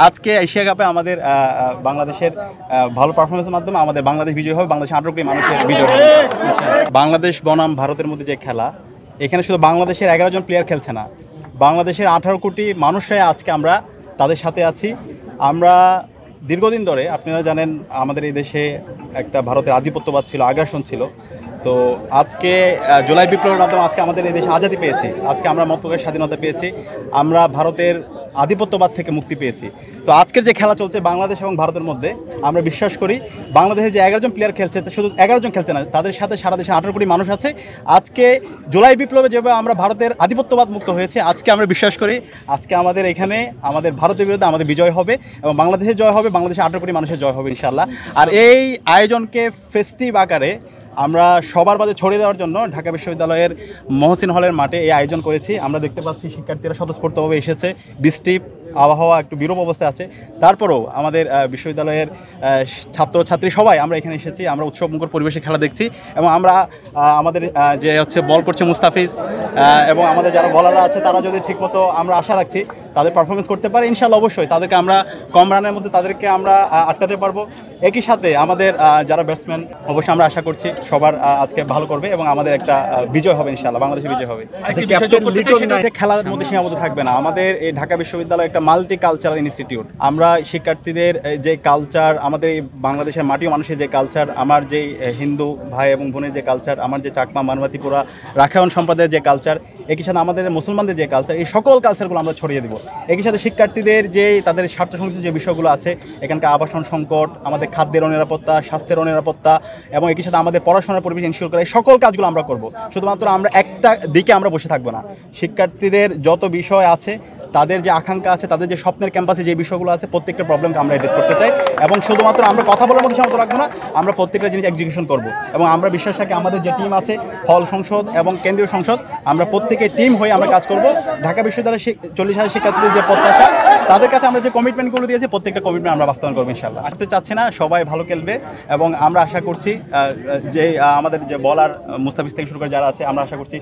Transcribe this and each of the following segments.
আজকে এশিয়া কাপে আমাদের বাংলাদেশের ভালো পারফরমেন্সের মাধ্যমে আমাদের বাংলাদেশ বিজয় হবে, বাংলাদেশ 18 কোটি মানুষের বিজয় হবে। বাংলাদেশ বনাম ভারতের মধ্যে যে খেলা, এখানে শুধু বাংলাদেশের 11 জন প্লেয়ার খেলছে না, বাংলাদেশের 18 কোটি মানুষরাই আজকে আমরা তাদের সাথে আছি। আমরা দীর্ঘদিন ধরে, আপনারা জানেন, আমাদের এই দেশে একটা ভারতের আধিপত্যবাদ ছিল, আগ্রাসন ছিল। তো আজকে জুলাই বিপ্লবের মাধ্যমে আজকে আমাদের এই দেশে আজাদি পেয়েছি, আজকে আমরা মত প্রকাশের স্বাধীনতা পেয়েছি, আমরা ভারতের আধিপত্যবাদ থেকে মুক্তি পেয়েছি। তো আজকের যে খেলা চলছে বাংলাদেশ এবং ভারতের মধ্যে, আমরা বিশ্বাস করি বাংলাদেশের যে 11 জন প্লেয়ার খেলছে, শুধু 11 জন খেলছে না, তাদের সাথে সারা দেশে 18 কোটি মানুষ আছে। আজকে জুলাই বিপ্লবে যেভাবে আমরা ভারতের আধিপত্যবাদ মুক্ত হয়েছে, আজকে আমরা বিশ্বাস করি আজকে আমাদের এখানে আমাদের ভারতের বিরুদ্ধে আমাদের বিজয় হবে এবং বাংলাদেশের জয় হবে, বাংলাদেশের 18 কোটি মানুষের জয় হবে ইনশাআল্লাহ। আর এই আয়োজনকে ফেস্টিভ আকারে আমরা সবার মাঝে ছড়িয়ে দেওয়ার জন্য ঢাকা বিশ্ববিদ্যালয়ের মহসিন হলের মাঠে এই আয়োজন করেছি। আমরা দেখতে পাচ্ছি শিক্ষার্থীরা স্বতঃস্ফূর্তভাবে এসেছে, বৃষ্টি আবহাওয়া একটু বিরূপ অবস্থায় আছে, তারপরেও আমাদের বিশ্ববিদ্যালয়ের ছাত্রছাত্রী সবাই আমরা এখানে এসেছি। আমরা উৎসবমুখর পরিবেশে খেলা দেখছি এবং আমরা আমাদের যে হচ্ছে বল করছে মুস্তাফিজ এবং আমাদের যারা বলাররা আছে, তারা যদি ঠিকমতো, আমরা আশা রাখছি তাদের পারফরমেন্স করতে পারে ইনশাআল্লাহ, অবশ্যই তাদেরকে আমরা কম রানের মধ্যে তাদেরকে আমরা আটকাতে পারবো। একই সাথে আমাদের যারা ব্যাটসম্যান, অবশ্যই আমরা আশা করছি সবার আজকে ভালো করবে এবং আমাদের একটা বিজয় হবে ইনশাআল্লাহ, বাংলাদেশের বিজয় হবে। খেলার মধ্যে সীমাবদ্ধ থাকবে না, আমাদের এই ঢাকা বিশ্ববিদ্যালয় একটা মাল্টি কালচারাল ইনস্টিটিউট। আমরা শিক্ষার্থীদের যে কালচার, আমাদের এই বাংলাদেশের মাটিও মানুষের যে কালচার, আমার যে হিন্দু ভাই এবং বোনের যে কালচার, আমার যে চাকমা মানবাতি পুরা রাখায়ন সম্প্রদায়ের যে কালচার, একই সাথে আমাদের মুসলমানদের যে কালচার, এই সকল কালচারগুলো আমরা ছড়িয়ে দেবো। একই সাথে শিক্ষার্থীদের যে তাদের স্বার্থ সংশ্লিষ্ট যে বিষয়গুলো আছে, এখানকার আবাসন সংকট, আমাদের খাদ্যের অনিরাপত্তা, স্বাস্থ্যের অনিরাপত্তা এবং একই সাথে আমাদের পড়াশোনার পরিবেশ ইনশিওর করা, এই সকল কাজগুলো আমরা করব। শুধুমাত্র আমরা একটা দিকে আমরা বসে থাকবো না, শিক্ষার্থীদের যত বিষয় আছে, তাদের যে আকাঙ্ক্ষা আছে, তাদের যে স্বপ্নের ক্যাম্পাসে যে বিষয়গুলো আছে, প্রত্যেকটা প্রবলেমকে আমরা অ্যাড্রেস করতে চাই এবং শুধুমাত্র আমরা কথা বলার মধ্যে সীমাবদ্ধ রাখবো না, আমরা প্রত্যেকটা জিনিস এক্সিকিউশন করব। এবং আমরা বিশ্বাস রাখি আমাদের যে টিম আছে, হল সংসদ এবং কেন্দ্রীয় সংসদ, আমরা প্রত্যেকে টিম হয়ে আমরা কাজ করব। ঢাকা বিশ্ববিদ্যালয়ের 40,000 শিক্ষার্থীদের যে প্রত্যাশা, তাদের কাছে আমরা যে কমিটমেন্টগুলো দিয়েছি, প্রত্যেকটা কমিটমেন্ট আমরা বাস্তবায়ন করবো ইনশাআল্লাহ। আসতে চাচ্ছি না, সবাই ভালো খেলবে এবং আমরা আশা করছি যে আমাদের যে বলার মুস্তাফিজ থেকে শুরু করে যারা আছে, আমরা আশা করছি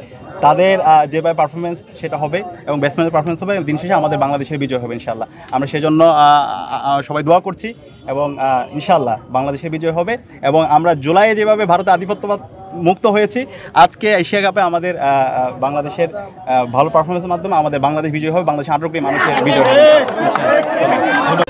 তাদের যেভাবে পারফরমেন্স সেটা হবে এবং ব্যাটসম্যানের পারফরমেন্স হবে, দিন শেষে আমাদের বাংলাদেশের বিজয় হবে ইনশাআল্লাহ। আমরা সেজন্য সবাই দোয়া করছি এবং ইনশাআল্লাহ বাংলাদেশের বিজয় হবে। এবং আমরা জুলাইয়ে যেভাবে ভারতের আধিপত্যবাদ মুক্ত হয়েছি, আজকে এশিয়া কাপে আমাদের বাংলাদেশের ভালো পারফরমেন্সের মাধ্যমে আমাদের বাংলাদেশ বিজয় হবে, বাংলাদেশের 18 কোটি মানুষের বিজয় হবে।